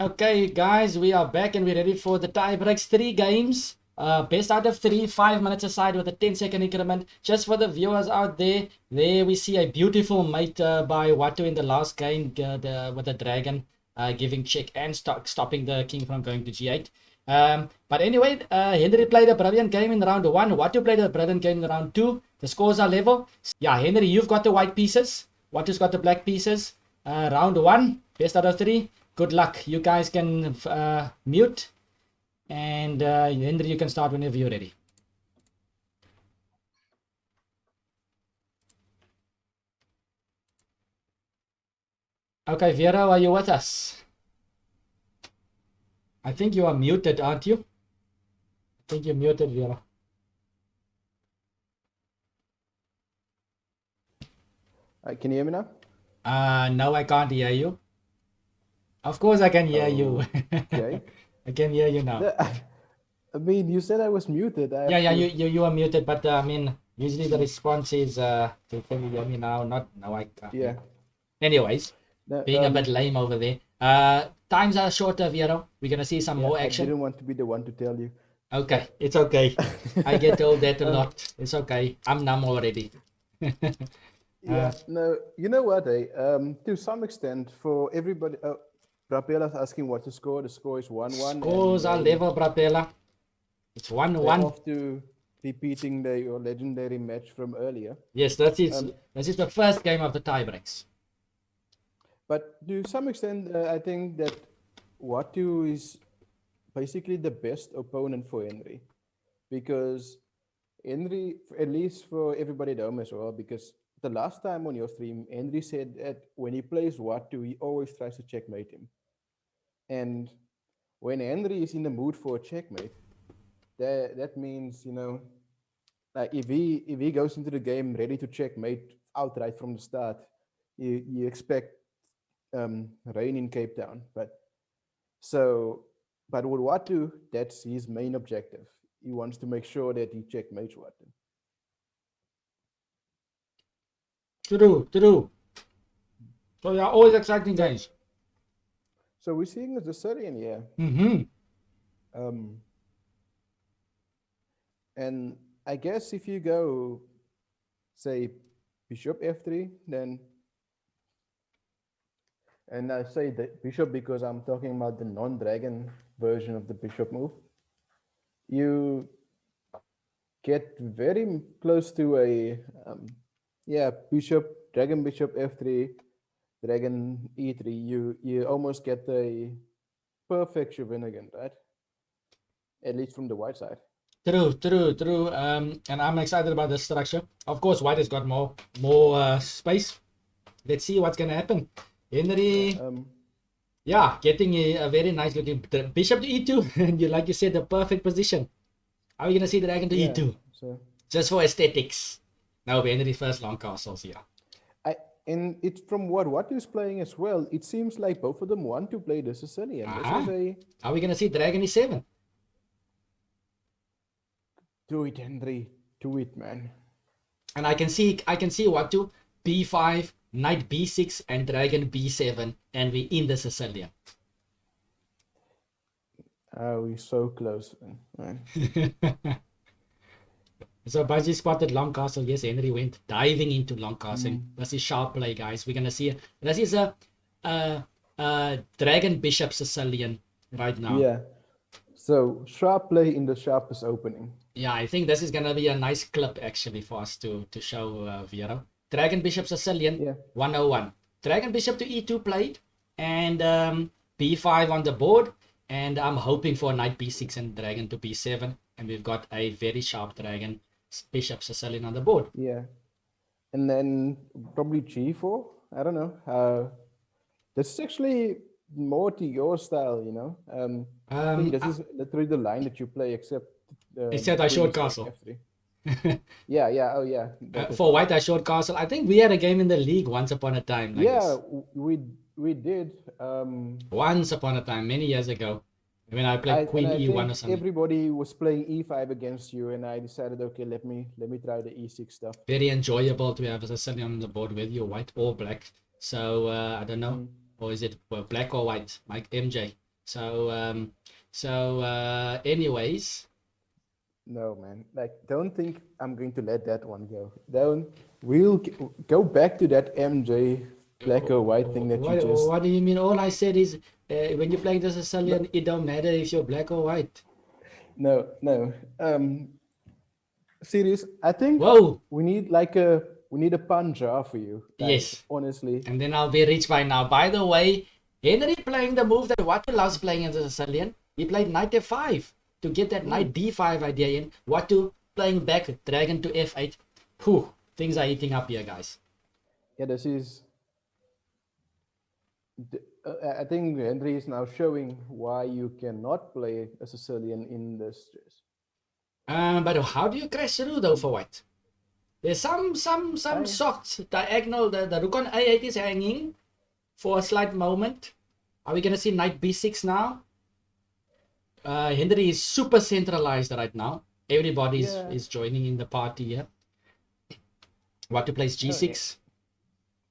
Okay, guys, we are back and we're ready for the tie breaks. 3 games. Best out of 3, 5 minutes aside with a 10-second increment. Just for the viewers out there, there we see a beautiful mate by Watu in the last game with the dragon giving check and stopping the king from going to g8. But anyway, Henry played a brilliant game in round 1. Watu played a brilliant game in round 2. The scores are level. Yeah, Henry, you've got the white pieces. Watu's got the black pieces. Round 1, best out of 3. Good luck. You guys can mute. And Henry, you can start whenever you're ready. Okay, Vera, are you with us? I think you are muted, aren't you? I think you're muted, Vera. Can you hear me now? No, I can't hear you. Of course I can hear you. Okay. I can hear you now. I mean, you said I was muted. Yeah, you are muted, but I mean, usually the response is, can you hear me now? Not, no, I can't. Yeah. Anyways, No, being a bit lame over there. Times are shorter, Vero. We're going to see some more action. I didn't want to be the one to tell you. Okay, it's okay. I get told that a lot. It's okay. I'm numb already. Yeah, no, you know what, to some extent, for everybody, Brapella's asking what the score is 1-1. Scores are level, Brapella. It's 1-1. Off to repeating your legendary match from earlier. Yes, that is the first game of the tiebreaks. But to some extent, I think that Watu is basically the best opponent for Henry, because Henry, at least for everybody at home as well, because the last time on your stream, Henry said that when he plays Watu, he always tries to checkmate him. And when Henry is in the mood for a checkmate, that means, you know, like if he goes into the game ready to checkmate outright from the start, you expect rain in Cape Town. But with Watu, that's his main objective. He wants to make sure that he checkmates Watu. True. So yeah, always exciting games. So we're seeing the Sicilian here. And I guess if you go, say, bishop f3, then, and I say the bishop because I'm talking about the non-dragon version of the bishop move, you get very close to a, dragon bishop f3, dragon e3. You almost get a perfect Shubinigan, right? At least from the white side. True. And I'm excited about this structure. Of course, white has got more space. Let's see what's gonna happen. Henry, getting a very nice looking bishop to e2, and like you said, the perfect position. How are you gonna see dragon to e2? So just for aesthetics. Now Henry first long castles here. And it's from what Watu is playing as well. It seems like both of them want to play the Sicilian. Are we gonna see dragon e7? Do it, Henry. Do it, man. And I can see Watu b5, knight b6, and dragon b7, and we in the Sicilian. Oh, we're so close, man. So Baji spotted long castle. Yes, Henry went diving into long castle. This is sharp play, guys. We're gonna see this is a dragon bishop Sicilian right now. Yeah. So sharp play in the sharpest opening. Yeah, I think this is gonna be a nice clip actually for us to show Vero. Dragon bishop Sicilian 101. Dragon bishop to e2 played, and b5 on the board, and I'm hoping for knight b6 and dragon to b7, and we've got a very sharp dragon bishop Sicilian on the board. Yeah, and then probably g4. I don't know. This is actually more to your style, you know. I think this is literally the line that you play, except I short castle. Yeah. For white, I short castle. I think we had a game in the league once upon a time. We did. Once upon a time, many years ago, when I played Queen E1 or something. Everybody was playing E5 against you, and I decided, okay, let me try the E6 stuff. Very enjoyable to have a Sicilian on the board with you, white or black. So I don't know, or is it black or white? Mike MJ. Anyways, No, man. Like, don't think I'm going to let that one go. Don't. Go back to that MJ black or white thing that you just. what do you mean? All I said is when you're playing the Sicilian, No, it don't matter if you're black or white. no, no. Serious. I think Whoa, we need a pun jar for you. Like, yes. honestly. And then I'll be rich by now. By the way, Henry playing the move that Watu loves playing in the Sicilian. He played knight f5 to get that knight d5 idea in. Watu playing back dragon to f8. Whew, things are heating up here, guys. Yeah, this is. I think Henry is now showing why you cannot play a Sicilian in this chess. But how do you crash through though for white? There's some soft diagonal. The rook on a8 is hanging for a slight moment. Are we gonna see knight b6 now? Henry is super centralized right now. Everybody is joining in the party here. Watu plays g6.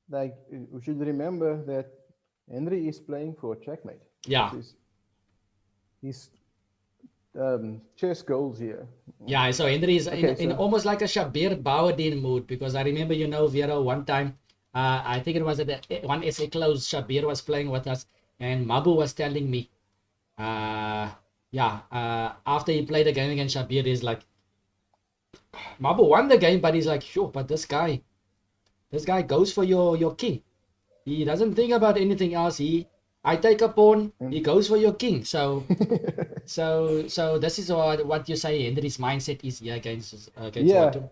Like, we should remember that Henry is playing for checkmate. Yeah. His chess goals here. Yeah, so Henry is in almost like a Shabir Bauerdien mood, because I remember, Vero, one time, I think it was at the one SA close, Shabir was playing with us, and Mabu was telling me, after he played the game against Shabir, he's like, Mabu won the game, but he's like, sure, but this guy goes for your king. He doesn't think about anything else. I take a pawn, he goes for your king. So this is what you say Henry's mindset is here against Watu.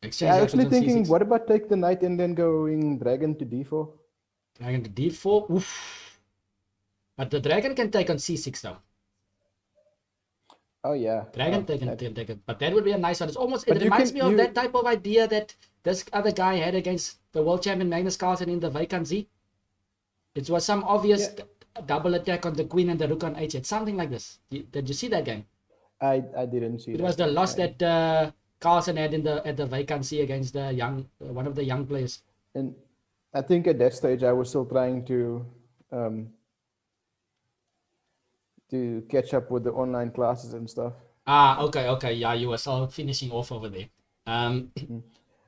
I'm actually thinking, C6. What about take the knight and then going dragon to d4? Dragon to d4? Oof. But the dragon can take on c6 though. Oh yeah. Dragon take it. But that would be a nice one. It reminds me of that type of idea that this other guy had against the world champion Magnus Carlsen in the vacancy. It was some obvious double attack on the queen and the rook on h8. Something like this. Did you see that game? I didn't see it. It was the loss that Carlsen had at the vacancy against the one of the young players. And I think at that stage I was still trying to catch up with the online classes and stuff. Okay. Yeah, you were still finishing off over there.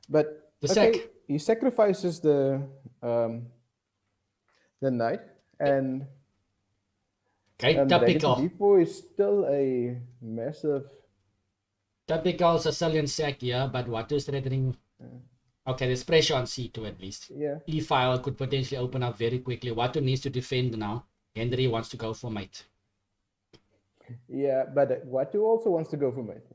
But he sacrifices the knight, and typical. d4 is still a massive. Typical Sicilian sack here, but Watu is threatening. Okay, there's pressure on c2 at least. Yeah. E-file could potentially open up very quickly. Watu needs to defend now. Henry wants to go for mate. Yeah, but Watu also wants to go for mate.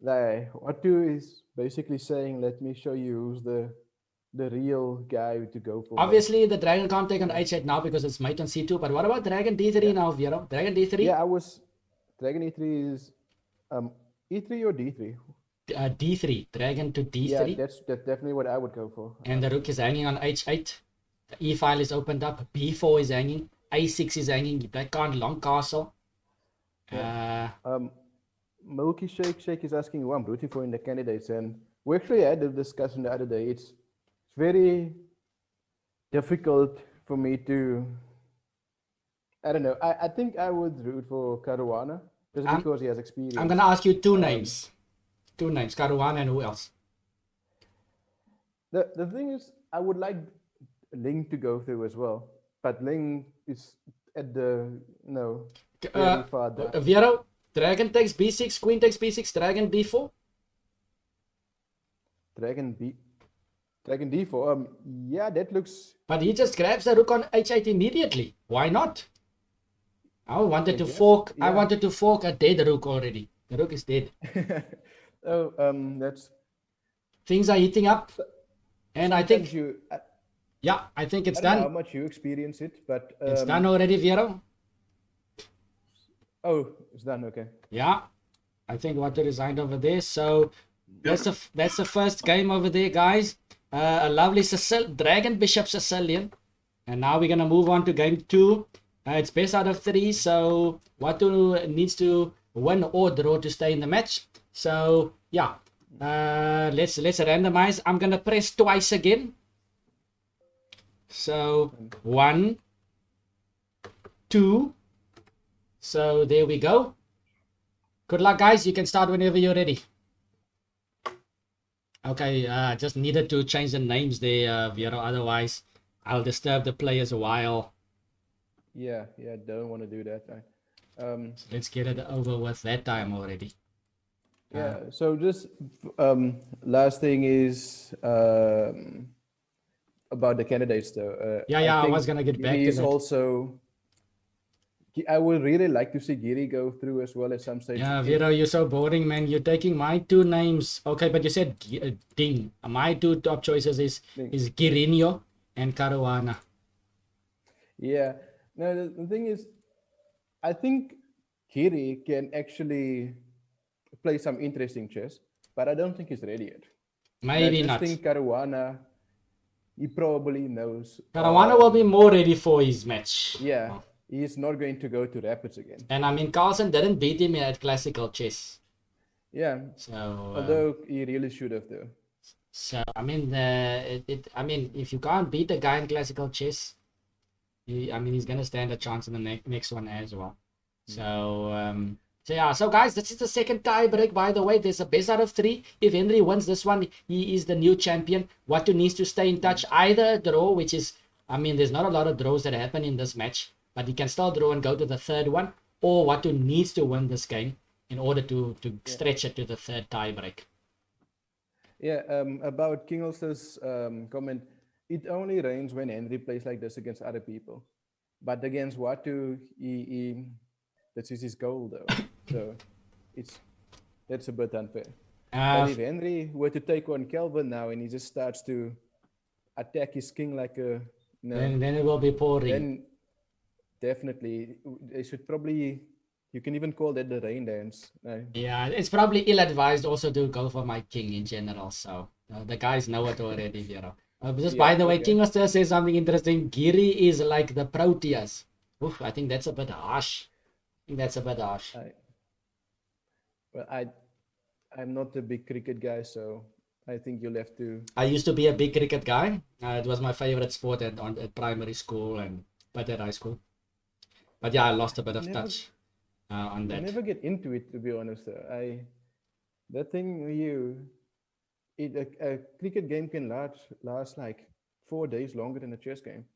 Like, Watu is basically saying, let me show you who's the real guy to go for. Obviously, the dragon can't take on h8 now because it's mate on c2. But what about dragon d3 now, Vero? Dragon d3? Yeah, dragon e3 is e3 or d3? D3. Dragon to d3. Yeah, that's definitely what I would go for. And the rook is hanging on h8. The e-file is opened up. b4 is hanging. a6 is hanging. Black can't long castle. Milky Shake is asking who I'm rooting for in the candidates, and we actually had a discussion the other day. It's very difficult for me to. I don't know. I think I would root for Caruana just because he has experience. I'm gonna ask you two names. Two names, Caruana and who else? The thing is, I would like Ling to go through as well, but Ling is at the very far down. Vero, dragon takes b6, queen takes b6, dragon d4. Dragon d4. Yeah, that looks. But he just grabs the rook on h8 immediately. Why not? I wanted to fork. Yeah. I wanted to fork a dead rook already. The rook is dead. That's. Things are heating up, and I think. I think it's done. Know how much you experience it, but it's done already, Vero. Oh, it's done. Okay. Yeah, I think Watu resigned over there. So that's the first game over there, guys. A lovely Dragon Bishop Sicilian, and now we're gonna move on to game 2. It's best out of 3, so Watu needs to win or draw to stay in the match. So yeah, let's randomize. I'm gonna press twice again. So 1, 2. So there we go. Good luck, guys. You can start whenever you're ready. Okay, just needed to change the names there, Vero. Otherwise, I'll disturb the players a while. Yeah, don't want to do that. So let's get it over with that time already. Yeah, so just last thing is about the candidates, though. I was gonna get back Giri to is that. also. I would really like to see Giri go through as well at some stage. Yeah, Vero, you're so boring, man. You're taking my 2 names. Okay, but you said Ding. My 2 top choices is Girinho and Caruana. Yeah. No, the thing is, I think Giri can actually play some interesting chess, but I don't think he's ready yet. Maybe I just not. think Caruana, he probably knows. Caruana will be more ready for his match. Yeah, he's not going to go to Rapids again. And I mean, Carlsen didn't beat him at classical chess. Yeah. So although he really should have, though. So I mean, I mean, if you can't beat a guy in classical chess, I mean, he's gonna stand a chance in the next one as well. So so guys, this is the second tie break. By the way, there's a best out of 3. If Henry wins this one, he is the new champion. Watu needs to stay in touch. Either a draw, which is, I mean, there's not a lot of draws that happen in this match, but he can still draw and go to the third one, or Watu needs to win this game in order to stretch it to the third tie break. Yeah, about King Ulster's comment, it only rains when Henry plays like this against other people. But against Watu, that is his goal, though. So that's a bit unfair. But if Henry were to take on Kelvin now and he just starts to attack his king like a... Then it will be pouring. Then definitely, they should probably... You can even call that the rain dance. No? Yeah, it's probably ill-advised also to go for my king in general. So the guys know it already, Vero. By the way, King Ulster says something interesting. Giri is like the Proteas. Oof, I think that's a bit harsh. I'm not a big cricket guy, so I think you'll have to... I used to be a big cricket guy. It was my favorite sport at primary school and at high school. But yeah, I lost a bit of touch on that. I never get into it, to be honest. That thing a cricket game can last like 4 days longer than a chess game.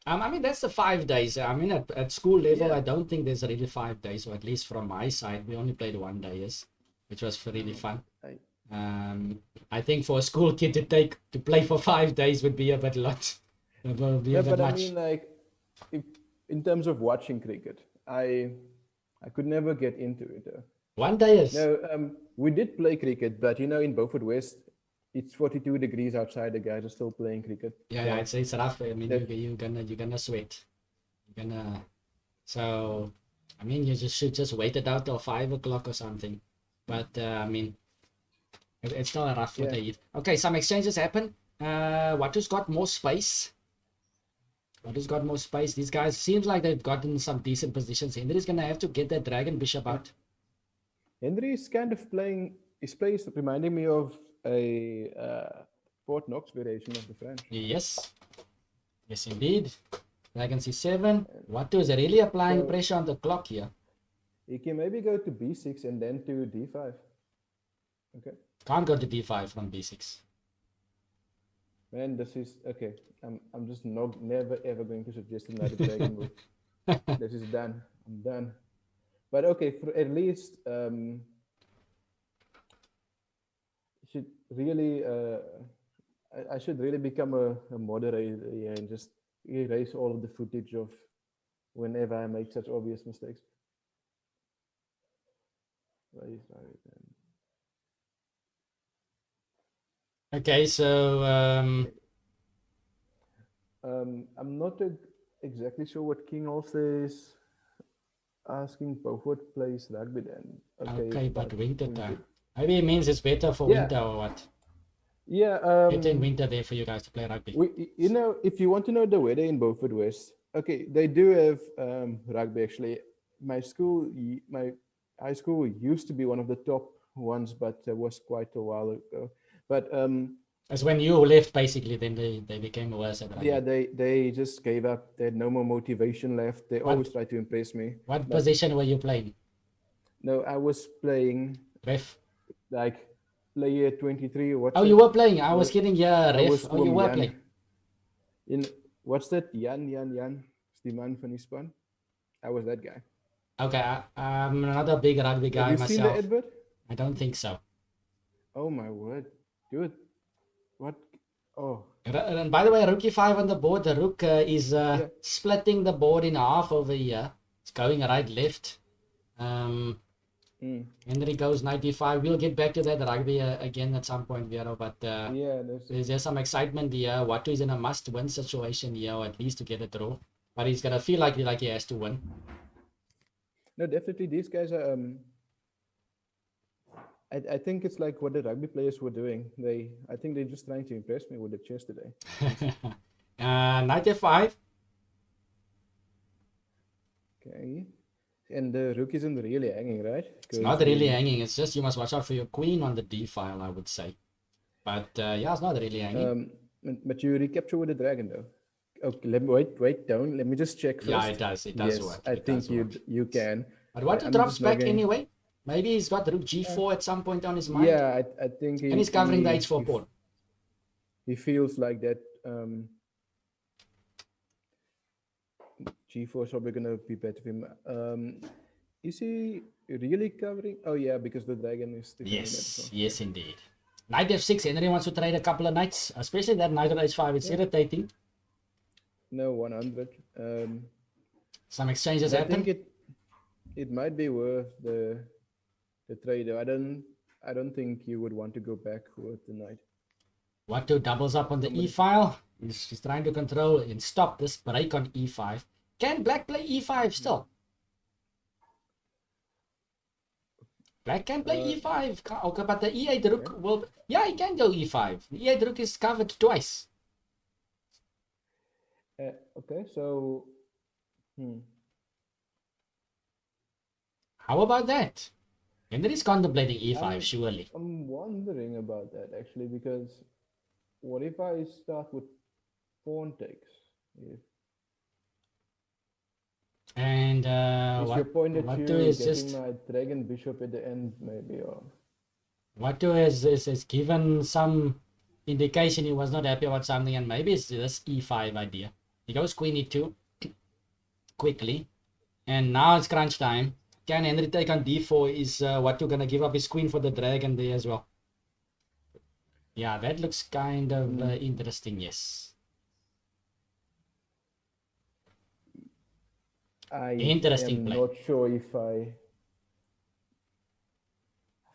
I mean, that's the 5 days. I mean, at school level, I don't think there's really 5 days, or at least from my side, we only played 1 day, which was really fun. I think for a school kid to play for 5 days would be a bit lot. But I mean, like, in terms of watching cricket, I could never get into it. 1 day is. No, we did play cricket, but in Beaufort West, it's 42 degrees outside. The guys are still playing cricket. Yeah, it's rough. I mean, you're gonna sweat. So I mean, you should just wait it out till 5 o'clock or something. But I mean, it's still rough for the heat. Okay, some exchanges happen. Watu's got more space. These guys seems like they've gotten some decent positions. Henry's gonna have to get that dragon bishop out. Henry is kind of playing his place, reminding me of a Fort Knox variation of the French. Yes, indeed. Dragon c7. Watu is really applying pressure on the clock here. He can maybe go to b6 and then to d5. Okay. Can't go to d5 from b6. Man, this is okay. I'm just never ever going to suggest another dragon move. This is done. I'm done. But okay, for at least should really I should really become a moderator here and just erase all of the footage of whenever I make such obvious mistakes. Okay, so I'm not exactly sure what King Ulster is asking. Beaufort plays rugby then. Okay, but winter time. Maybe it means it's better for winter or what? Yeah. Better in winter there for you guys to play rugby. If you want to know the weather in Beaufort West, okay, they do have rugby actually. My high school used to be one of the top ones, but it was quite a while ago. But As when you left, basically, then they became worse at Yeah, rugby. they just gave up. They had no more motivation left. They always What try to impress me. what But position were you playing? no, I was playing Ref? like player 23. Oh, What's you it? were playing. I was What? kidding. Yeah, I ref. was Oh, you Oom were Jan. playing. In what's that? Jan. Is die man van die span. I was that guy. Okay, I'm not a big rugby Have guy you seen the myself. advert? I don't think so. Oh my word, dude! What? Oh And by the way, rookie 5 on the board. The rook is yeah. splitting the board in half over here. It's going right, left. Mm. Henry goes 95. We'll get back to that rugby again at some point, Vero. But Yeah, that's there's some excitement here. Watu is in a must-win situation here, or at least to get a draw. But he's gonna feel like he has to win. no, definitely these guys are. I think it's like what the rugby players were doing. I think they're just trying to impress me with the chess today. 95. Okay, and the rook isn't really hanging, right? It's not really hanging. It's just you must watch out for your queen on the d file, I would say. But yeah, it's not really hanging. But you recapture with the dragon though. Okay, let me wait down. Let me just check first. Yeah, it does. It does Yes, work. I It think does work. you can. But Watu I'm drops just back logging. anyway. Maybe he's got rook g4 at some point on his mind. Yeah, I think And he's covering the h4 pawn. He feels like that. G4 is probably gonna be better for him. Is he really covering? Oh yeah, because the dragon is. Yes, yes indeed. Knight f6. Henry wants to trade a couple of knights, especially that knight on h5. It's irritating. No, 100. Some exchanges I happen. think it might be worth the trade. I don't think you would want to go back with the knight. Watu doubles up on the e file. He's trying to control and stop this break on e5. Can black play e5 still? Black can play e5. Okay, but the e8 rook will. Yeah, he can go e5. The e8 rook is covered twice. Okay, so. How about that? Henry's contemplating e5, surely. I'm wondering about that actually, because what if I start with pawn takes? And is your point that Watu you're is getting just my dragon bishop at the end, maybe, or Watu is given some indication he was not happy about something, and maybe it's this e5 idea. He goes queen e2 quickly, and now it's crunch time. Can Henry take on d4? Is Watu gonna give up his queen for the dragon there as well? Yeah, that looks kind of interesting. Yes. Interesting am play. not sure if I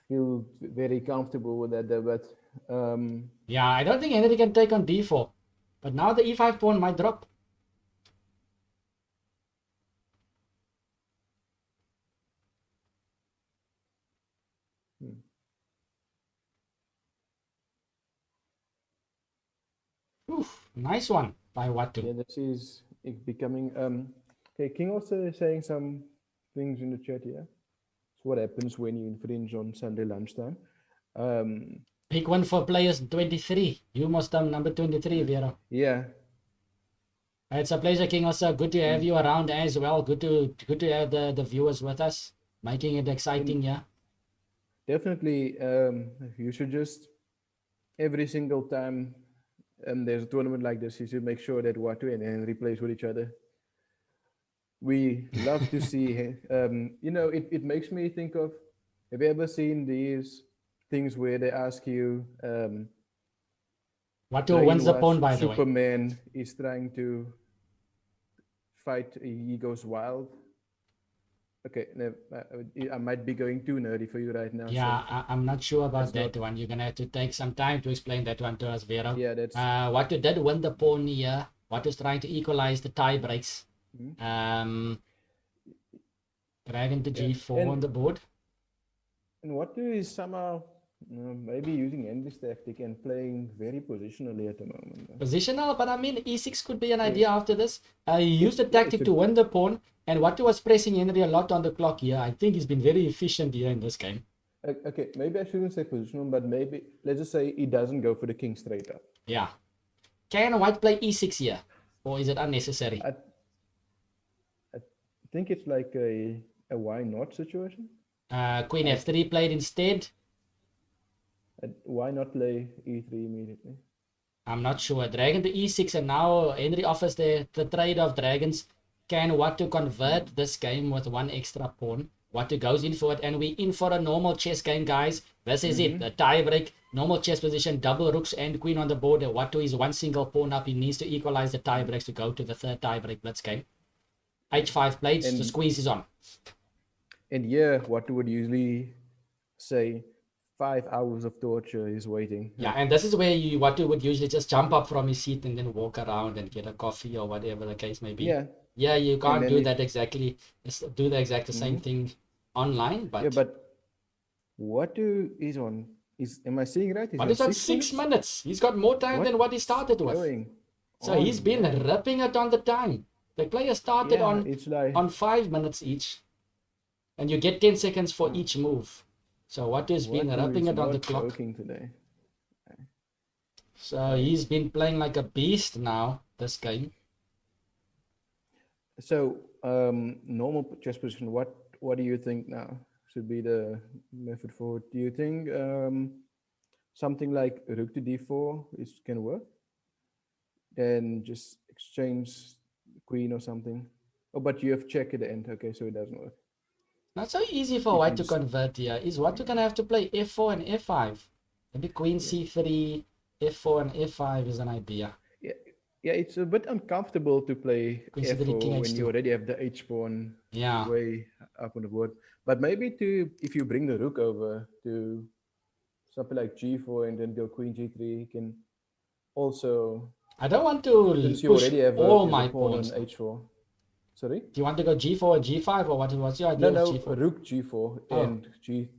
feel very comfortable with that, but yeah, I don't think Henry can take on d4, but now the e5 pawn might drop. Oof, nice one by Watu. yeah, this is becoming. Okay, King also is saying some things in the chat here. It's what happens when you infringe on Sunday lunchtime. Big one for players 23. You must have number 23, Vero. Yeah. It's a pleasure, King. Also, good to have you around as well. Good to have the viewers with us, making it exciting. Yeah. Definitely, you should just every single time there's a tournament like this, you should make sure that Watu and Henry plays with each other. We love to see. It makes me think of. Have you ever seen these things where they ask you? Watu wins the pawn, by the way. Superman is trying to fight. He goes wild. Okay, no, I might be going too nerdy for you right now. Yeah, so I'm not sure about that one. You're gonna have to take some time to explain that one to us, Vero. Yeah, that's. Watu did win the pawn here. Watu's trying to equalize the tie breaks. Dragon to g4 on the board. And Watu is somehow maybe using Henry's tactic and playing very positionally at the moment. Positional, but I mean e6 could be an idea after this. He used the tactic to win the pawn, and Watu was pressing Henry a lot on the clock here. I think he's been very efficient here in this game. Okay, maybe I shouldn't say positional, but maybe let's just say he doesn't go for the king straight up. Yeah. Can white play e6 here? Or is it unnecessary? I I think it's like a why not situation. Queen I f3 played instead. why not play e3 immediately? I'm not sure. Dragon to e6, and now Henry offers the trade of dragons. Can what to convert this game with one extra pawn? What to goes in for it, and we in for a normal chess game, guys. This is it. The tie break, normal chess position, double rooks and queen on the board. What to is one single pawn up. He needs to equalize the tie breaks to go to the third tie break blitz game. H5 plates, the And squeeze is on. here, what would usually say 5 hours of torture is waiting. Yeah, and this is where you what you would usually just jump up from his seat and then walk around and get a coffee or whatever the case may be. Yeah, Yeah, you and can't then do if that exactly. Do the exact same thing online, yeah, but but what do is on? Is am I seeing right? Is on it's on 6 minutes? 6 minutes. He's got more time than what he What's started with. going So he's on, been man? ripping it on the time. The player started Yeah, it's like on 5 minutes each, and you get 10 seconds for each move. So what has been what do ripping is it on the not clock. joking today. So he's been playing like a beast now, this game. So normal chess position. What do you think now should be the method forward? Do you think something like rook to d4 is can work? Then just exchange queen or something. Oh, but you have check at the end. Okay, so it doesn't work. Not so easy for You white can to just convert here. Is white gonna have to play f4 and f5? Maybe queen yeah. c3, f4 and f5 is an idea. Yeah, yeah, it's a bit uncomfortable to play Queen c3, king f4 when you h2. already have the h pawn Yeah. way up on the board. But maybe to if you bring the rook over to something like g4 and then go queen g3, you can also I don't want to since you push already all have a my pawn pawns on though. h4. Sorry? Do you want to go g4 or g5 or what's your No, idea with no, g4? rook g4 Oh, and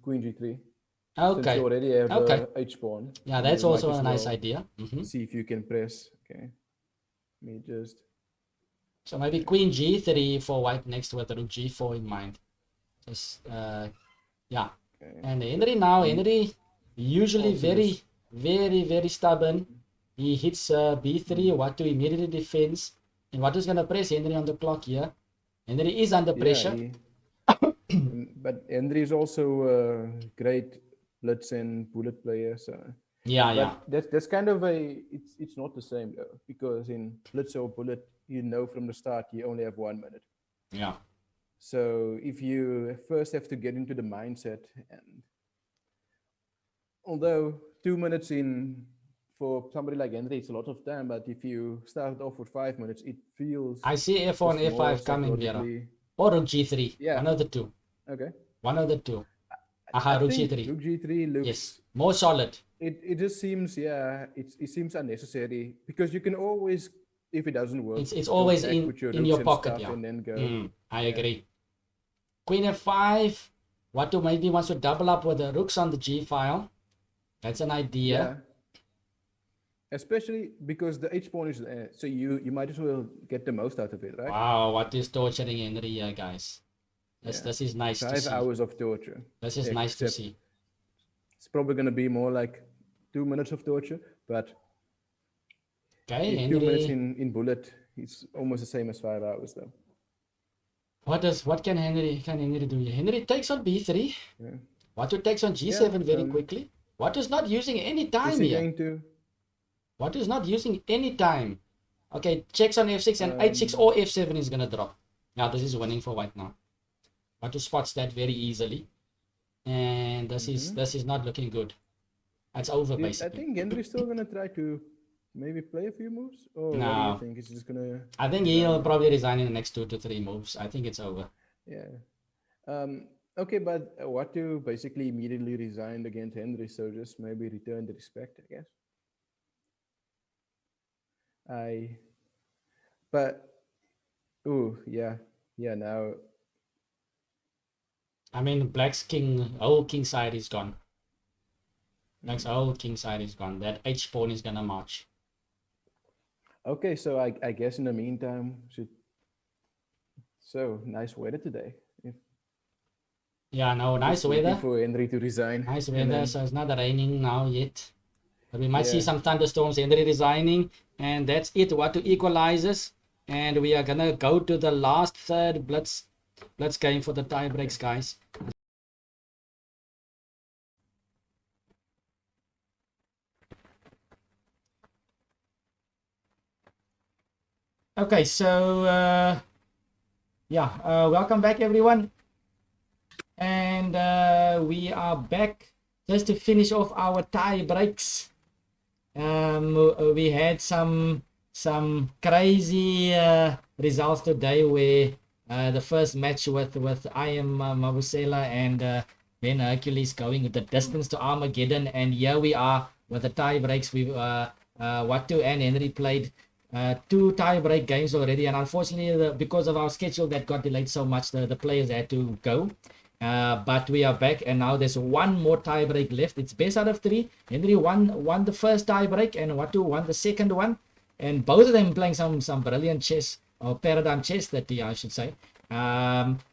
queen g3. Since you okay. already have Okay. a h pawn, Yeah, you that's might also as a nice well idea. see if you can press. Okay, let me just So maybe okay. queen g3 for white next with rook g4 in mind. Just yeah. Okay. And So Henry usually also just very stubborn. He hits b3, what to immediately defends. And what is going to press Henry on the clock here? Henry is under yeah, pressure. but Henry is also a great blitz and bullet player. So, Yeah. but that's kind of a it's not the same though because in blitz or bullet you know from the start you only have 1 minute. Yeah. So if you first have to get into the mindset and although 2 minutes in for somebody like Henry, it's a lot of time. But if you start off with 5 minutes, it feels I see f4 and just more f5 coming, Vero. psychologically. Or rook g3. Yeah. One of the two. Okay. One of the two. I Aha, rook think g3. Rook G3 Yes. looks. More solid. It just seems it seems unnecessary because you can always if it doesn't work It's go always back with your in rooks your and pocket, stuff yeah. and then go. I Yeah. agree. Queen f5. What to maybe wants to double up with the rooks on the g file. That's an idea. Yeah. Especially because the H pawn is there, so you might as well get the most out of it, right? Wow, what is torturing Henry here, guys? Yeah. This is nice to 5 see. hours of torture. This is nice to Except see. it's probably going to be more like 2 minutes of torture, but Okay, 2 minutes Henry. in bullet, it's almost the same as 5 hours though. What can Henry do here? Henry takes on b3. Yeah. What takes on Yeah. g7 very quickly. What is not using any Is time he here? going to? What is not using any time? Okay, checks on f6 and h6 or f7 is gonna drop. Now this is winning for white now. What to spots that very easily. And this is not looking good. That's over I basically. think Henry's still going to try to maybe play a few moves, or what do you No. think? Is he just going to? I think he'll probably resign in the next 2 to 3 moves. I think it's over. Yeah. Okay, but what to basically immediately resigned against Henry, so just maybe return the respect, I guess. But oh yeah. Now I mean, Black's whole king side is gone. Black's whole king side is gone. That H pawn is gonna march. okay, so I guess in the meantime, so nice weather today. Yeah, no, nice Just waiting weather. for Henry to resign. Nice And weather. then, So it's not raining now yet. But we might see yeah. some thunderstorms. Henry resigning. And that's it. What to equalizes. And we are gonna go to the last third blitz game for the tie breaks, guys. Okay, so welcome back everyone. And we are back just to finish off our tie breaks. We had some crazy results today where the first match with IM Kobese and Ben Hercules going the distance to Armageddon, and here we are with the tie breaks. We Watu and Henry played two tie break games already, and unfortunately, because of our schedule that got delayed so much, the players had to go. But we are back, and now there's one more tie break left. It's best out of three. Henry won the first tie break, and Watu won the second one. And both of them playing some brilliant chess, or paradigm chess, that I should say.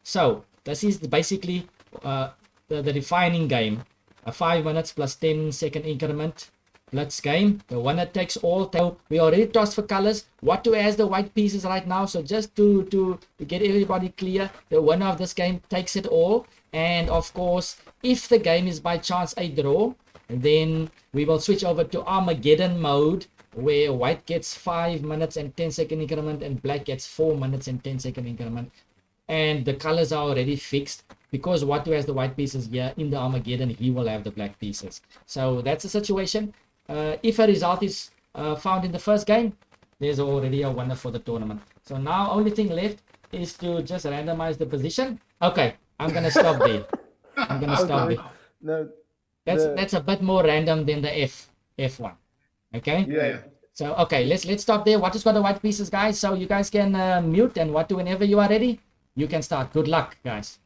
So this is basically the defining game. A 5 minutes plus 10-second increment blitz game. The winner takes all. We already tossed for colors. Watu has the white pieces right now. So just to get everybody clear, the winner of this game takes it all. And of course, if the game is by chance a draw, then we will switch over to Armageddon mode, where white gets 5 minutes and 10-second increment and black gets 4 minutes and 10-second increment. And the colors are already fixed because Watu has the white pieces here. In the Armageddon, he will have the black pieces. So that's the situation. If a result is found in the first game, there's already a winner for the tournament. So now only thing left is to just randomize the position. Okay, I'm gonna stop there. I'm gonna stop there. No, That's a bit more random than the F1. Okay. Yeah. So okay, let's stop there. What is got the white pieces, guys? So you guys can mute, and Watu, whenever you are ready, you can start. Good luck, guys.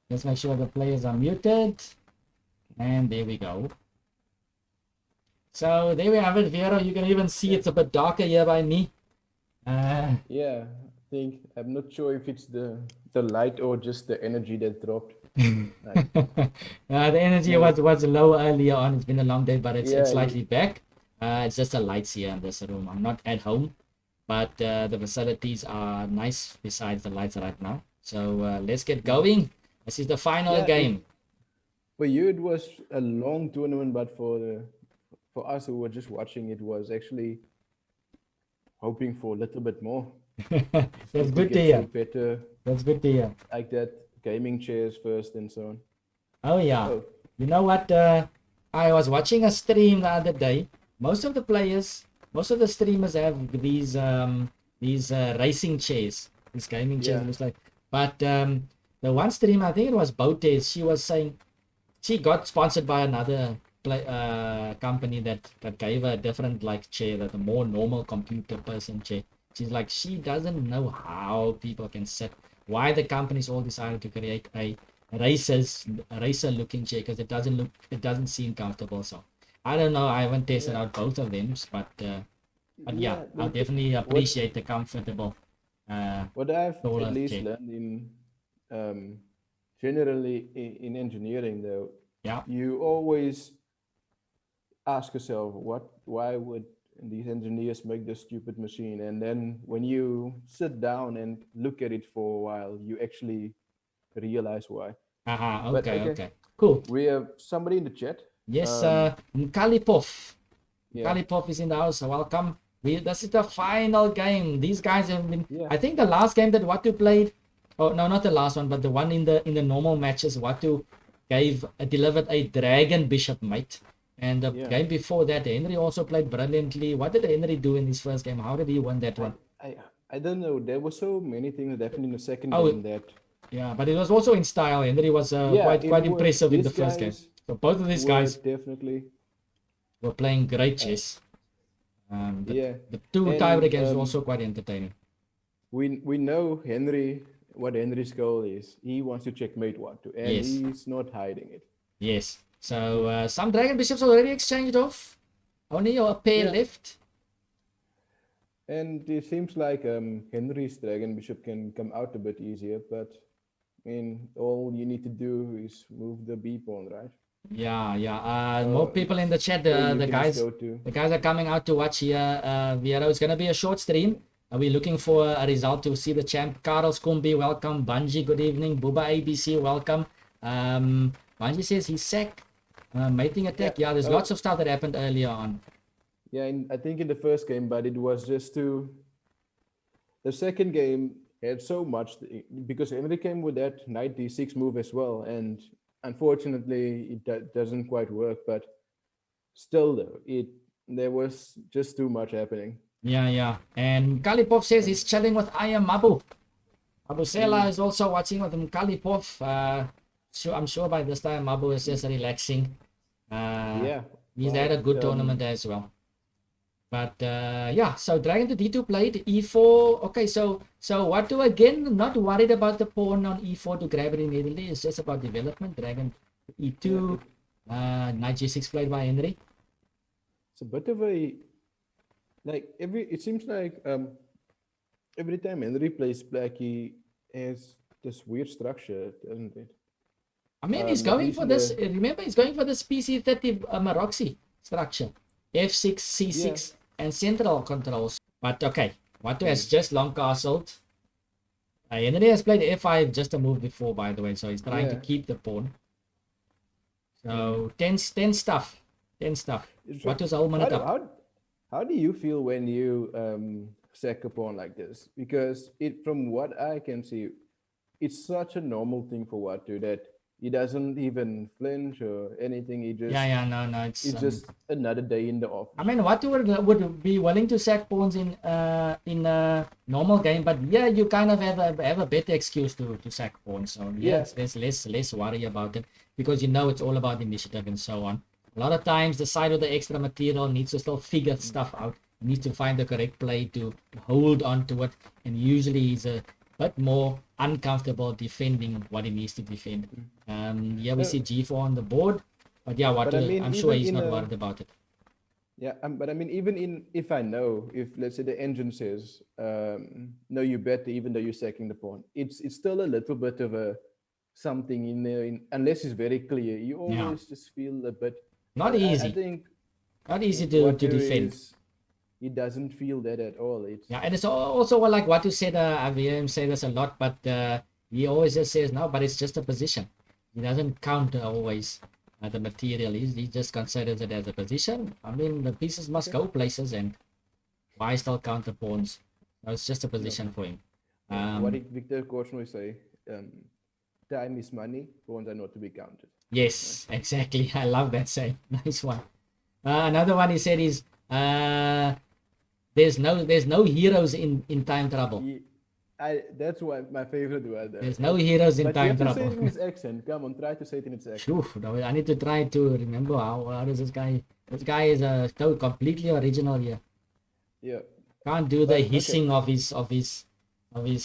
Let's make sure the players are muted. And there we go. So there we have it, Vero. You can even see it's a bit darker here by me. yeah, I think I'm not sure if it's the light or just the energy that dropped. The energy was low earlier on. It's been a long day, but it's slightly back. It's just the lights here in this room. I'm not at home, but the facilities are nice besides the lights right now. So let's get going. This is the final game. For you, it was a long tournament, but for us who were just watching, it was actually hoping for a little bit more. That's good to hear. Better. That's good to hear. Like that, gaming chairs first and so on. Oh yeah. You know what? I was watching a stream the other day. Most of the streamers have these racing chairs, these gaming chairs. Yeah. But the one streamer, I think it was Botes, she was saying she got sponsored by another company that gave her a different chair, that a more normal computer person chair. She's like, she doesn't know how people can sit. Why the companies all decided to create a racer looking chair, because it doesn't seem comfortable. So I don't know. I haven't tested out both of them, but yeah, I'll definitely appreciate the comfortable. What I've at least learned in generally in engineering, though, you always ask yourself, why would these engineers make this stupid machine? And then when you sit down and look at it for a while, you actually realize why. Okay. Cool. We have somebody in the chat. Yes, Kalipov. Kalipov is in the house. So welcome. This is the final game. These guys have been. I think the last game that Watu played. Oh no, not the last one, but the one in the normal matches. Watu delivered a dragon bishop mate. And the game before that, Henry also played brilliantly. What did Henry do in his first game? How did he win that one? I don't know. There were so many things that happened in the second game that. Yeah, but it was also in style. Henry was quite impressive in the first game. So both of these guys definitely were playing great chess. The two tiebreak games were also quite entertaining. We know what Henry's goal is. He wants to checkmate Watu, and he's not hiding it. Yes. So some dragon bishops already exchanged off. Only a pair left. And it seems like Henry's dragon bishop can come out a bit easier, but I mean, all you need to do is move the b pawn, right? Yeah, yeah. More So people in the chat. so you can just go to. The guys are coming out to watch here. Vero, it's gonna be a short stream. We're looking for a result to see the champ. Karel Skumbi, welcome. Bungie, good evening. Buba ABC, welcome. Bungie says he's sacked. Mating attack. Yeah, there's lots of stuff that happened earlier on. Yeah, I think in the first game, but it was just to. The second game had so much because Henry came with that knight d6 move as well, and unfortunately it doesn't quite work. But still, though, there was just too much happening. Yeah, yeah. And Kalipov says he's chilling with IM Mabu. Abu Sela is also watching with him. Kalipov. I'm sure by this time Mabu is just relaxing. Yeah, He's had a good tournament as well. But yeah, so dragon to d2 played e4. Okay, so what to again? Not worried about the pawn on e4 to grab it immediately. It's just about development. Dragon e2, knight g6 played by Henry. It's a bit of a it seems like every time Henry plays black, he has this weird structure, doesn't it? I mean, he's going for this. Remember, he's going for this PC30 Maroxy structure, f6, c6, and central controls. But okay, Watu has just long castled. Henry has played f5 just a move before, by the way, so he's trying to keep the pawn. So 10 stuff. Watu's a whole minute up. How do you feel when you sack a pawn like this? Because from what I can see, it's such a normal thing for Watu that he doesn't even flinch or anything. He just no. It's just another day in the office. I mean, Watu would be willing to sack pawns in a normal game, but yeah, you kind of have a better excuse to sack pawns. So there's less worry about it because you know it's all about initiative and so on. A lot of times, the side with the extra material needs to still figure stuff out. He needs to find the correct play to hold on to it, and usually he's a bit more uncomfortable defending what he needs to defend. Yeah, we see g4 on the board, but yeah, I'm sure he's not worried about it. Yeah, but I mean, even if let's say the engine says no, you bet, even though you're sacking the pawn, it's still a little bit of a something in there. Unless it's very clear, you always just feel a bit. Not easy. I think not easy to defend. It doesn't feel that at all. And it's also like what you said. I've heard him say this a lot, but he always just says no, but it's just a position. He doesn't count always the material. He just considers it as a position. I mean, the pieces must go places, and why still count the pawns? No, it's just a position for him. What did Victor Korchnoi say? Time is money. Pawns are not to be counted. Yes, exactly. I love that saying. Nice one. Another one he said is there's no heroes in time trouble. That's my favorite word. There's no heroes in time trouble. Say it in its accent. Come on, try to say it in its accent. I need to try to remember how does this guy. This guy is completely original here. Yeah. Can't do the hissing of his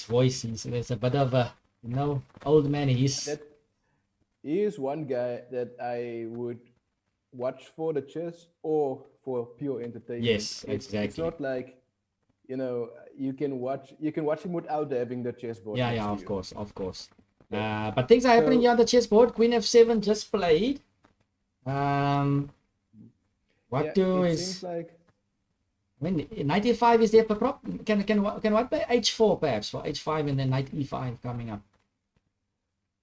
voice. There's a bit of a old man hiss. He is one guy that I would watch for the chess or for pure entertainment. Yes, exactly. It's not like you can watch him without having the chessboard. Yeah, of course. Yeah. But things are happening here on the chessboard. Queen f7 just played. Seems like. I mean, knight e5 is there. Can white play h4 perhaps for h5 and then knight e5 coming up?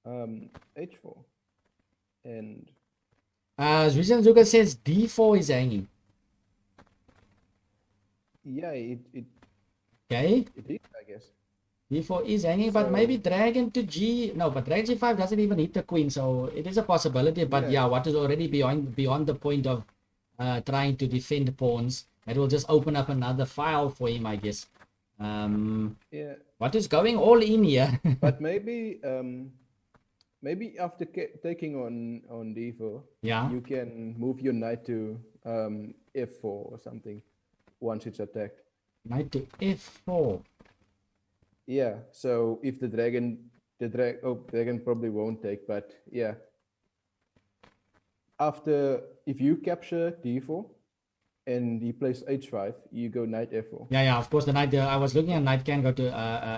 H4 and. Zwijan Zuka says d4 is hanging. Yeah, it okay. It is, I guess. d4 is hanging, but maybe dragon to g. No, but dragon g5 doesn't even hit the queen, so it is a possibility. But what is already beyond the point of trying to defend pawns? That will just open up another file for him, I guess. What is going all in here? But maybe after taking on d4, you can move your knight to f4 or something once it's attacked. Knight to f4. Yeah. So if the dragon probably won't take, but yeah. If you capture d4, and he plays h5, you go knight f4. Yeah. Of course, the knight. I was looking at knight can go to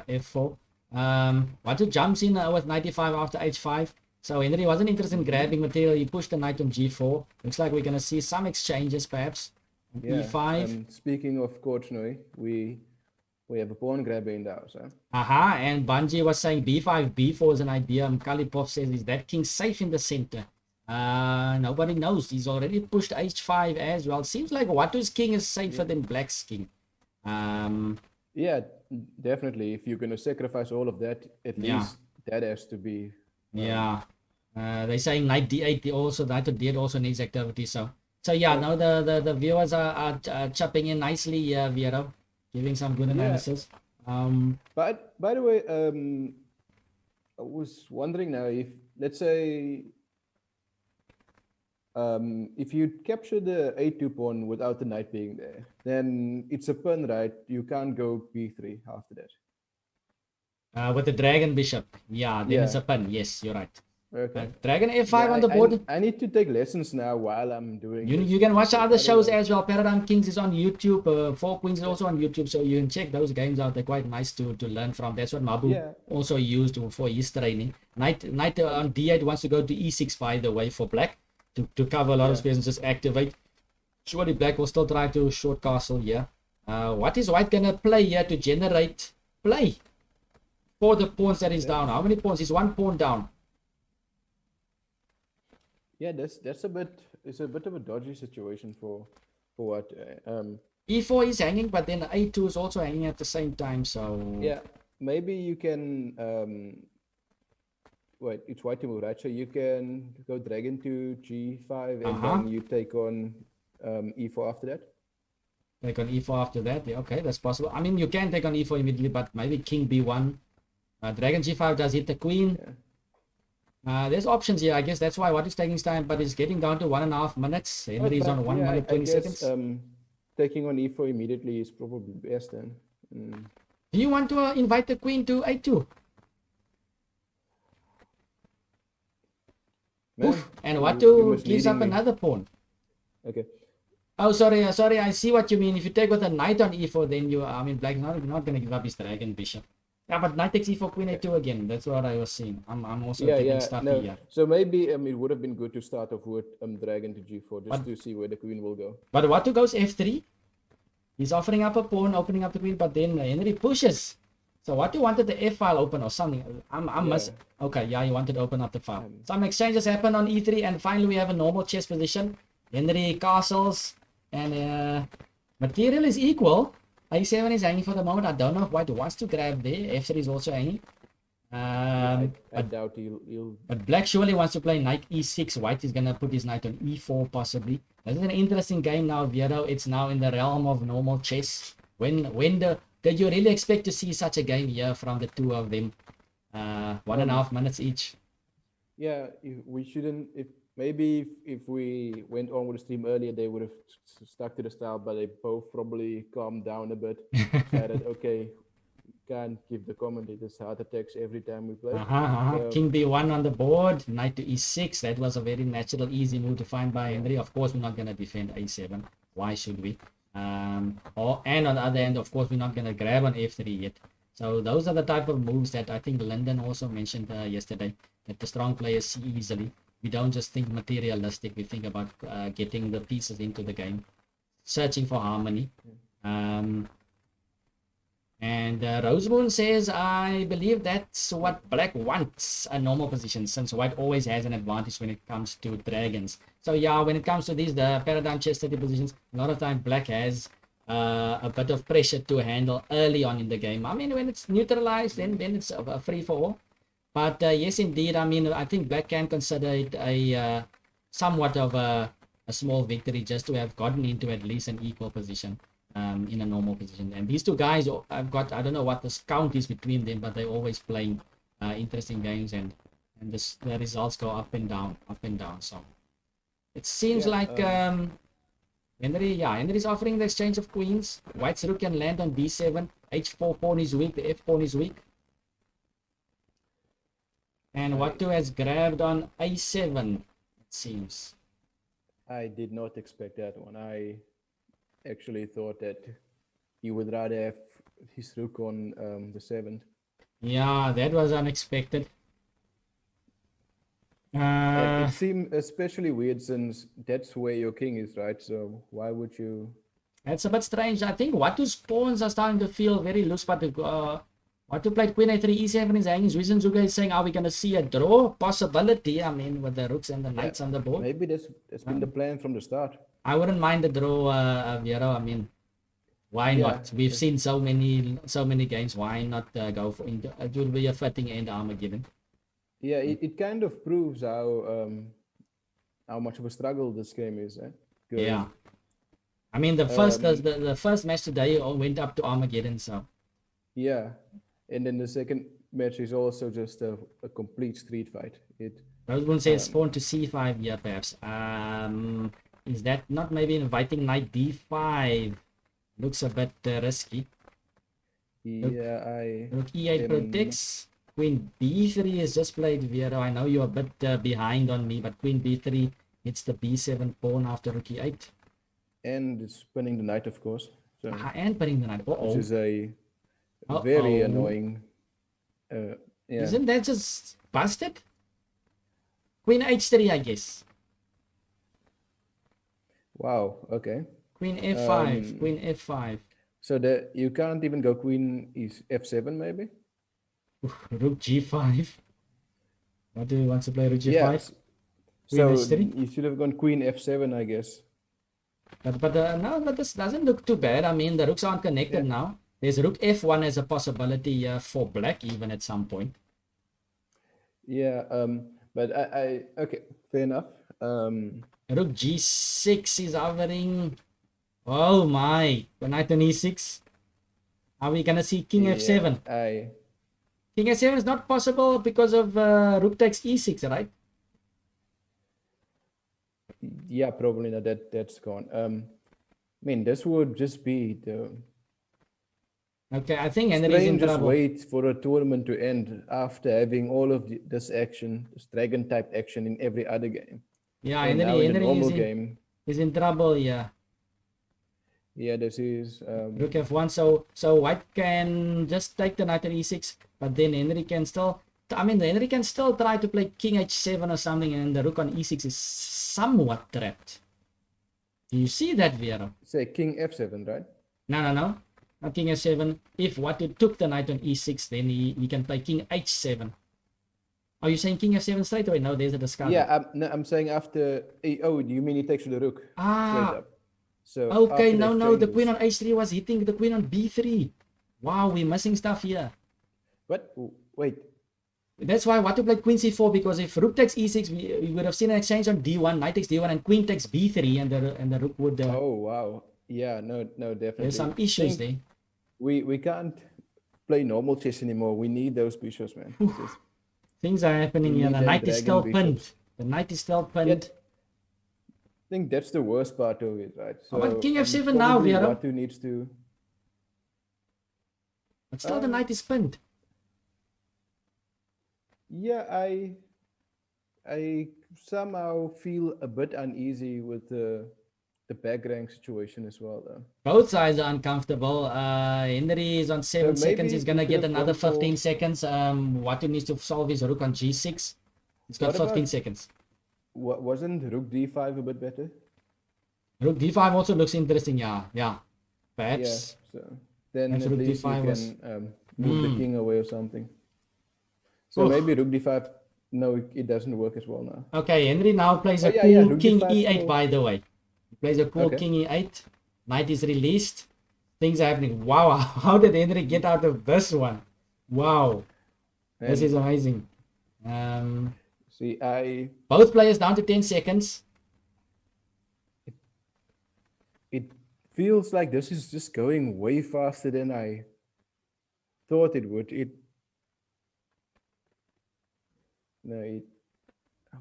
f4. Watu jumps in with 95 after h5. So Henry wasn't interested in grabbing material. He pushed the knight on g4. Looks like we're gonna see some exchanges, perhaps. On Yeah. e5. Speaking of Korchnoi, we have a pawn grabber in the house, huh? Aha, and Bungie was saying b5, b4 is an idea. Kalipov says, is that king safe in the center? Nobody knows. He's already pushed h5 as well. Seems like Watu's king is safer than Black's king. Yeah, definitely. If you're going to sacrifice all of that, at least that has to be. They're saying knight d8. Also, knight to d8 also needs activity. So yeah. Now the viewers are chipping in nicely here, Vero, giving some good analysis. But by the way, I was wondering now if, let's say, if you capture the a2 pawn without the knight being there, then it's a pawn, right? You can't go b3 after that. With the dragon bishop, then it's a pawn. Yes, you're right. Okay. Dragon f5 on the board. I need to take lessons now while I'm doing this. You can watch other shows as well. Paradigm Kings is on YouTube. Four Queens is also on YouTube, so you can check those games out. They're quite nice to learn from. That's what Mabu also used for his training. Knight on d8 wants to go to e6, by the way, for Black to cover a lot of space and just activate. Surely Black will still try to short castle here. What is White gonna play here to generate play for the pawns that is down? How many pawns? He's one pawn down. Yeah, that's a bit of a dodgy situation for what e4 is hanging, but then a2 is also hanging at the same time. So yeah, maybe you can wait, it's white to move, right? So you can go dragon to g5 and then you take on e4 after that. Take on e4 after that. Yeah, okay, that's possible. I mean, you can take on e4 immediately, but maybe king b1. Dragon g5 does hit the queen. There's options here. I guess that's why what is taking his time, but it's getting down to 1.5 minutes. Henry's on 1 minute 20 seconds. Taking on e4 immediately is probably best then. Do you want to invite the queen to a2? Oof. And Watu gives up another pawn. Okay. Oh, sorry. I see what you mean. If you take with a knight on e4, then Black is not going to give up his dragon bishop. Yeah, but knight takes e4, queen a2 again. That's what I was seeing. I'm also getting stuffy here. So maybe it would have been good to start off with dragon to g4 just to see where the queen will go. But Watu goes f3. He's offering up a pawn, opening up the queen, but then Henry pushes. So Watu wanted the f file open or something. Okay, he wanted to open up the file. Some exchanges happen on e3, and finally we have a normal chess position. Henry castles, and material is equal. a7 is hanging for the moment. I don't know if White wants to grab there. f3 is also hanging. I doubt he'll... But Black surely wants to play knight e6. White is going to put his knight on e4 possibly. This is an interesting game now, Vero. It's now in the realm of normal chess. Did you really expect to see such a game here from the two of them? 1.5 minutes each. Yeah, we shouldn't... Maybe if we went on with the stream earlier, they would have stuck to the style, but they both probably calmed down a bit. Decided, okay, can't give the commentators heart attacks every time we play. King b1 on the board, knight to e6. That was a very natural, easy move to find by Henry. Of course, we're not going to defend a7. Why should we? And on the other hand, of course, we're not going to grab on f3 yet. So those are the type of moves that I think Lyndon also mentioned yesterday, that the strong players see easily. We don't just think materialistic. We think about getting the pieces into the game, searching for harmony. And Rosemoon says, I believe that's what Black wants, a normal position, since White always has an advantage when it comes to dragons. So yeah, when it comes to the paradigm chess study positions, a lot of time Black has a bit of pressure to handle early on in the game. I mean, when it's neutralized, then it's a free for all. But yes, indeed, I think Black can consider it a somewhat of a small victory just to have gotten into at least an equal position in a normal position. And these two guys, I don't know what the count is between them, but they're always playing interesting games, and the results go up and down. So it seems like Henry's offering the exchange of queens. White's rook can land on b7. h4 pawn is weak. The f pawn is weak. And Watu has grabbed on a7, it seems. I did not expect that one. actually thought that he would rather have his rook on the 7th. Yeah, that was unexpected. And it seemed especially weird since that's where your king is, right? So why would you? That's a bit strange. I think Watu's pawns are starting to feel very loose, but Watu played Queen A3, E7 is hanging. Zuga is saying, are we going to see a draw? Possibility, I mean, with the rooks and the knights on the board. Maybe that's been the plan from the start. I wouldn't mind the draw, Vero. I mean, why not? We've seen so many games. Why not go for it? It would be a fitting end Armageddon. Yeah, it kind of proves how much of a struggle this game is. Yeah. I mean, the first match today all went up to Armageddon, so. Yeah, and then the second match is also just a complete street fight. Roseburn says pawn to c5 here, perhaps. Is that not maybe inviting knight d5? Looks a bit risky. Yeah, Rook e8 protects. Queen b3 is just played, Vero. I know you're a bit behind on me, but Queen b3 hits the b7 pawn after Rook e8. And it's pinning the knight, of course. So, and pinning the knight. Which is a very annoying. Yeah. Isn't that just busted? Queen h3, I guess. Wow. Okay. Queen f5. Queen f5. So you can't even go queen is f7, maybe. Rook g5. What do you want to play? Rook g5. Yeah. So h3? you should have gone queen f7, I guess. But no, but this doesn't look too bad. I mean, the rooks aren't connected now. There's rook f1 as a possibility for black even at some point. Yeah, but I okay, fair enough. Rook g6 is hovering. Oh my, the knight on e6. Are we gonna see king f7? King f7 is not possible because of rook takes e6, right? Yeah, probably not. That's gone. I mean, this would just be the. Okay, I think Henry's in trouble. Just wait for a tournament to end after having all of this action, this dragon type action in every other game. Yeah, and Henry is in trouble. Yeah. Yeah, this is rook f1. So white can just take the knight on e6, but then Henry can still. I mean, Henry can still try to play king h7 or something, and the rook on e6 is somewhat trapped. Do you see that, Vero? Say king f7, right? No. Not king f7. If Watu took the knight on e6, then he can play king h7. Are you saying king f7 straight away? No, there's a discard. Yeah, I'm saying after. Oh, do you mean he takes the rook straight up? So okay, no. The queen on h3 was hitting the queen on b3. Wow, we're missing stuff here. What? Wait. That's why Watu played queen c4, because if rook takes e6, we would have seen an exchange on d1, knight takes d1, and queen takes b3, and the rook would. Oh wow! Yeah, no, definitely. There's some issues there. We can't play normal chess anymore. We need those bishops, man. Things are happening here. The knight is still pinned. The knight is still pinned. Yet, I think that's the worst part of it, right? So, but king f7 now, Vero. Watu needs to. But still, the knight is pinned. Yeah, I somehow feel a bit uneasy with the back rank situation as well, though. Both sides are uncomfortable. Henry is on 7 seconds. He's gonna get another 15 seconds. Watu needs to solve his rook on g6. He's got 15 seconds. Wasn't rook d5 a bit better? Rook d5 also looks interesting. Yeah. Perhaps. Yeah. So then at least you can move the king away or something. So maybe rook d5. No, it doesn't work as well now. Okay, Henry now plays a cool king e8, by the way. He plays a cool king e8. Knight is released. Things are happening. Wow, how did Henry get out of this one? Wow. This is amazing. Both players down to 10 seconds. It feels like this is just going way faster than I thought it would. I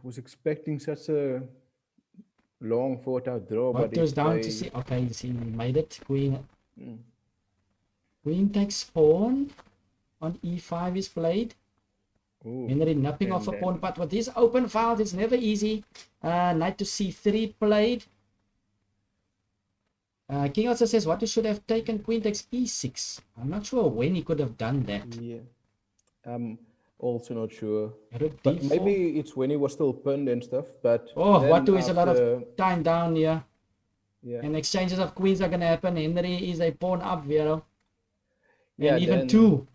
was expecting such a long fought out draw. What goes down to see? Okay, you see, he made it. Queen takes pawn on e5 is played. Ooh, Henry napping off a pawn, but with these open files, it's never easy. Knight to c3 played. King also says what should have taken queen takes e6. I'm not sure when he could have done that. Yeah, I'm also not sure. Rook But d4. maybe it's when he was still pinned and stuff. But Oh, then Watu is a lot of after, time down here. yeah, And exchanges of queens are gonna happen. Henry is a pawn up, Vero. yeah, And even then two.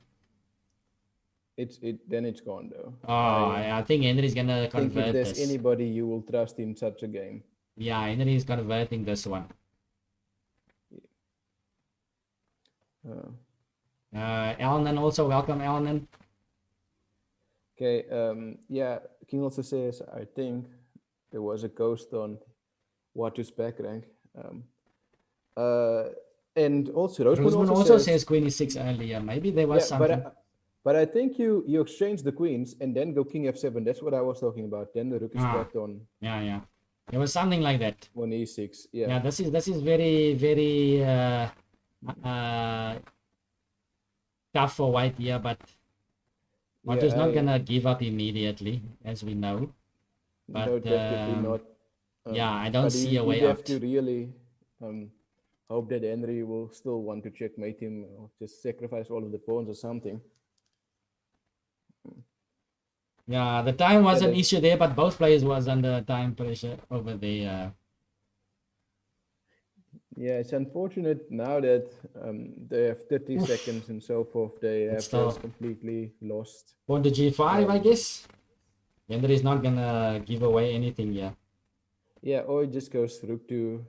it's gone though. Oh, I I think Henry's gonna think if convert there's this. anybody you will trust in such a game. Yeah, Henry is converting this one. Uh, Elnan also, welcome Elnan. okay, yeah, King also says, I think there was a ghost on Watu's back rank. And also, Rosemoon also says queen e6 earlier. Maybe there was yeah, something. but I think you exchange the queens and then go king f7. That's what I was talking about. Then the rook is trapped on. Yeah. There was something like that. On e6. Yeah. Yeah, this is very tough for white here, but white is not gonna give up immediately, as we know. But no, definitely not. Yeah, I don't see a way you out. have to really hope that Henry will still want to checkmate him or just sacrifice all of the pawns or something. Yeah, the time was an issue there, but both players was under time pressure over there. Yeah, it's unfortunate now that they have 30 seconds and so forth. They have just completely lost. Pawn to g5, I guess. Henry is not gonna give away anything here. Yeah, or it just goes rook to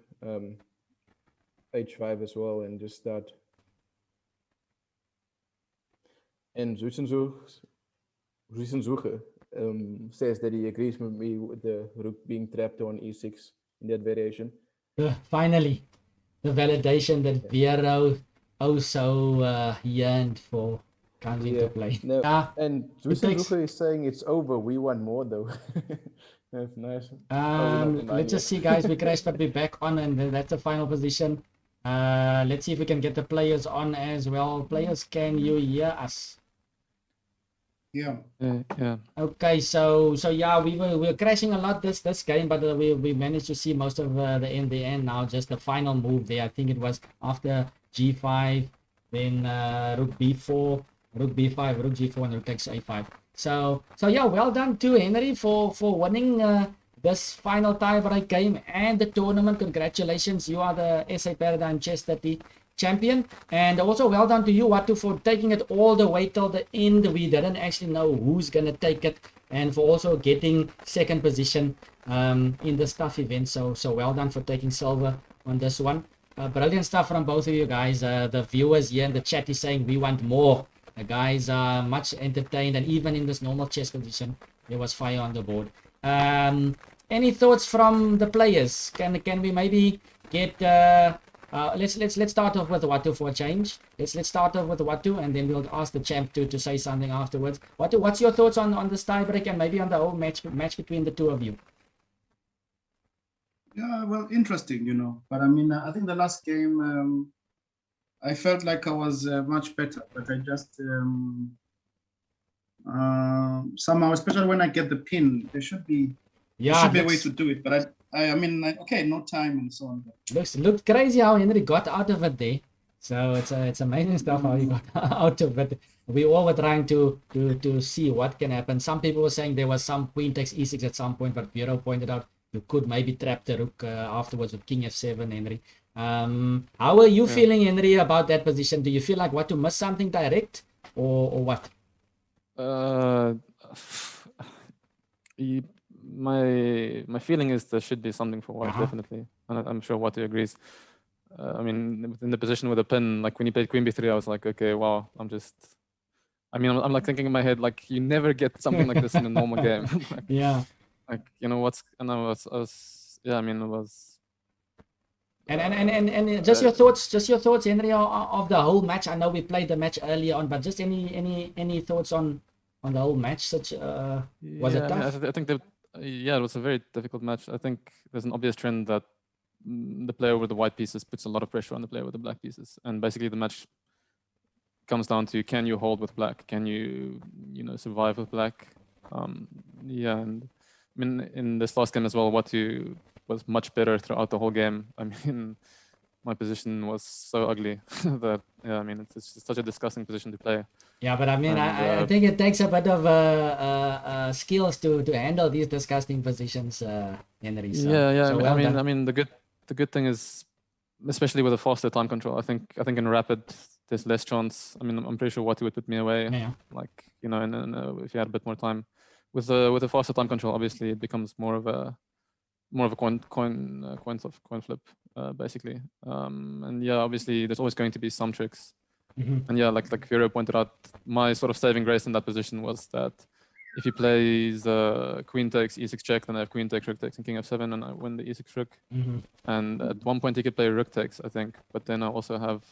h5 as well and just start. And Zusenzuge says that he agrees with me with the rook being trapped on e6 in that variation. Finally, the validation that Vero also yearned for comes into play. No, and Zusenzuge is saying it's over. We want more though. That's nice. Let's just see, guys. We crashed, but we're back on, and that's the final position. Let's see if we can get the players on as well. Players, can you hear us? Yeah. Okay, so yeah, we were crashing a lot this game, but we managed to see most of the end now. Just the final move there. I think it was after g5, then rook b4, rook b5, rook g4, and rook takes a5. So yeah, well done to Henry for winning this final tiebreak game and the tournament. Congratulations, you are the SA Paradigm Chess 30 champion, and also well done to you, Watu, for taking it all the way till the end. We didn't actually know who's gonna take it, and for also getting second position in the stuff event. So well done for taking silver on this one. Brilliant stuff from both of you guys. The viewers here in the chat is saying we want more. The guys are much entertained, and even in this normal chess position there was fire on the board. Any thoughts from the players? Can we maybe get let's start off with Watu for a change. Let's start off with Watu, and then we'll ask the champ to say something afterwards. Watu, what's your thoughts on this tiebreak and maybe on the whole match between the two of you? Yeah, well, interesting, But I mean, I think the last game, I felt like I was much better, but I just somehow, especially when I get the pin, there should be a way to do it. But I mean, like, okay, no time and so on. Looked crazy how Henry got out of it there. So it's amazing stuff how he got out of it. We all were trying to see what can happen. Some people were saying there was some queen takes e6 at some point, but Vero pointed out you could maybe trap the rook afterwards with king f7, Henry. How are you feeling, Henry, about that position? Do you feel like to miss something direct or what? My feeling is there should be something for white, definitely, and I'm sure Watu agrees. I mean, in the position with a pin, like when you played queen b3, I was like, okay, wow, I'm like thinking in my head, like you never get something like this in a normal game. Like, yeah. Like and I was yeah, I mean it was. And just your thoughts, Henry, of the whole match. I know we played the match earlier on, but just any thoughts on the whole match? Was it tough? I think that it was a very difficult match. I think there's an obvious trend that the player with the white pieces puts a lot of pressure on the player with the black pieces, and basically the match comes down to, can you hold with black? Can you survive with black? And I mean, in this last game as well, Watu was much better throughout the whole game. I mean, my position was so ugly that I mean it's just such a disgusting position to play. Yeah, but I mean, And, I think it takes a bit of skills to handle these disgusting positions, Henry. So, yeah. so well done. I mean, the good thing is, especially with a faster time control, I think in rapid there's less chance. I mean, I'm pretty sure Watu would put me away. Yeah. Like, you know, and if you had a bit more time, with a faster time control, obviously it becomes more of a coin flip, basically. And yeah, obviously there's always going to be some tricks. And yeah, like Vero pointed out, my sort of saving grace in that position was that if he plays queen takes e6 check, then I have queen takes rook takes and king f7, and I win the e6 rook. And at one point he could play rook takes, I think, but then I also have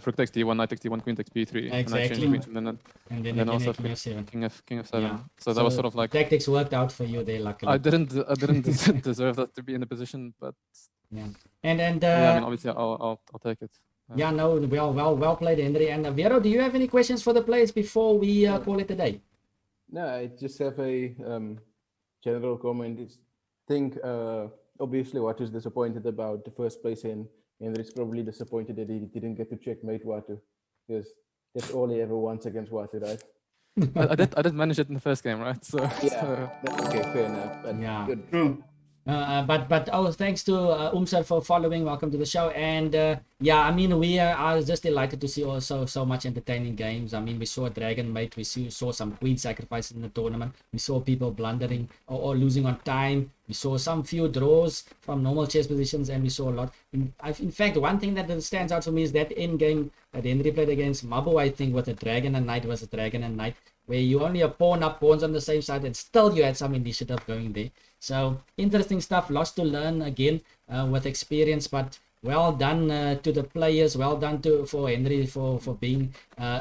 rook takes d1, knight takes d1, queen takes b3, Exactly. and I change queens, and then also king f7. king f7. Yeah. So that was sort of like tactics worked out for you there, luckily. I didn't deserve that to be in the position, but yeah. And yeah, I mean, obviously I'll take it. Yeah, no, well played, Henry. And Vero, do you have any questions for the players before we call it a day? No, I just have a general comment. Obviously Watu's disappointed about the first place in, and he's probably disappointed that he didn't get to checkmate Watu, because that's all he ever wants against Watu, right? I did manage it in the first game, right? So yeah, that's okay, fair enough. But yeah, good. True. But thanks to Umsar for following. Welcome to the show. And yeah, I mean, we are just delighted to see also so much entertaining games. I mean, we saw a dragon mate, we saw some queen sacrifices in the tournament, we saw people blundering or losing on time, we saw some few draws from normal chess positions, and we saw a lot. In fact, one thing that stands out for me is that end game that Henry played against Mabu, I think, with a dragon and knight versus dragon and knight, where you only have pawns on the same side, and still you had some initiative going there. So interesting stuff, lots to learn again with experience, but well done to the players, well done for Henry for being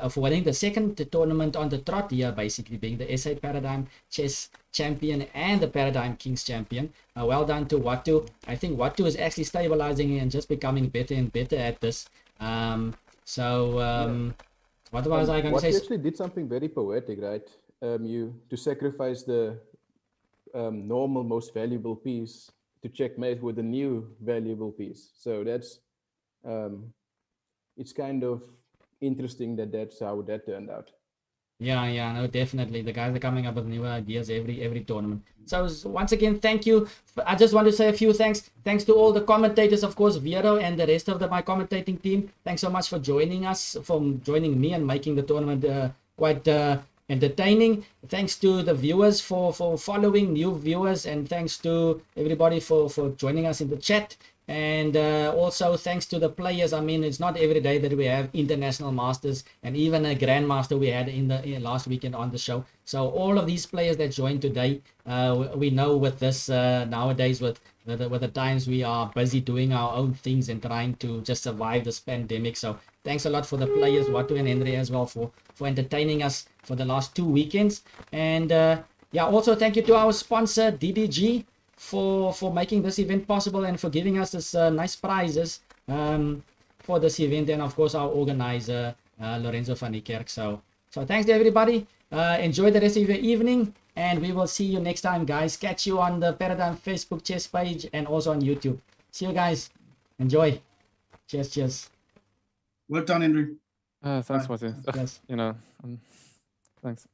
for winning the second tournament on the trot here, basically being the SA Paradigm Chess Champion and the Paradigm Kings Champion. Well done to Watu. I think Watu is actually stabilizing and just becoming better and better at this. What was I going to say? Watu actually did something very poetic, right? To sacrifice the normal most valuable piece to checkmate with a new valuable piece. So that's it's kind of interesting that's how that turned out. Yeah, no, definitely. The guys are coming up with new ideas every tournament. So once again, thank you. I just want to say a few thanks. Thanks to all the commentators, of course, Vero and the rest of my commentating team. Thanks so much for joining us, for joining me and making the tournament quite entertaining. Thanks to the viewers for following, new viewers, and thanks to everybody for joining us in the chat. And also thanks to the players. I mean, it's not every day that we have international masters, and even a grandmaster we had in last weekend on the show. So all of these players that joined today, we know with this nowadays with the times we are busy doing our own things and trying to just survive this pandemic. So thanks a lot for the players, Watu and Henry as well, for entertaining us for the last 2 weekends. And yeah, also thank you to our sponsor DDG for making this event possible and for giving us this nice prizes for this event, and of course our organizer Lorenzo van Niekerk. So thanks to everybody. Enjoy the rest of your evening, and we will see you next time, guys. Catch you on the Paradigm Facebook chess page and also on YouTube. See you guys. Enjoy. Cheers. Well done, Henry. Thanks, Watu. Yes. You know, thanks.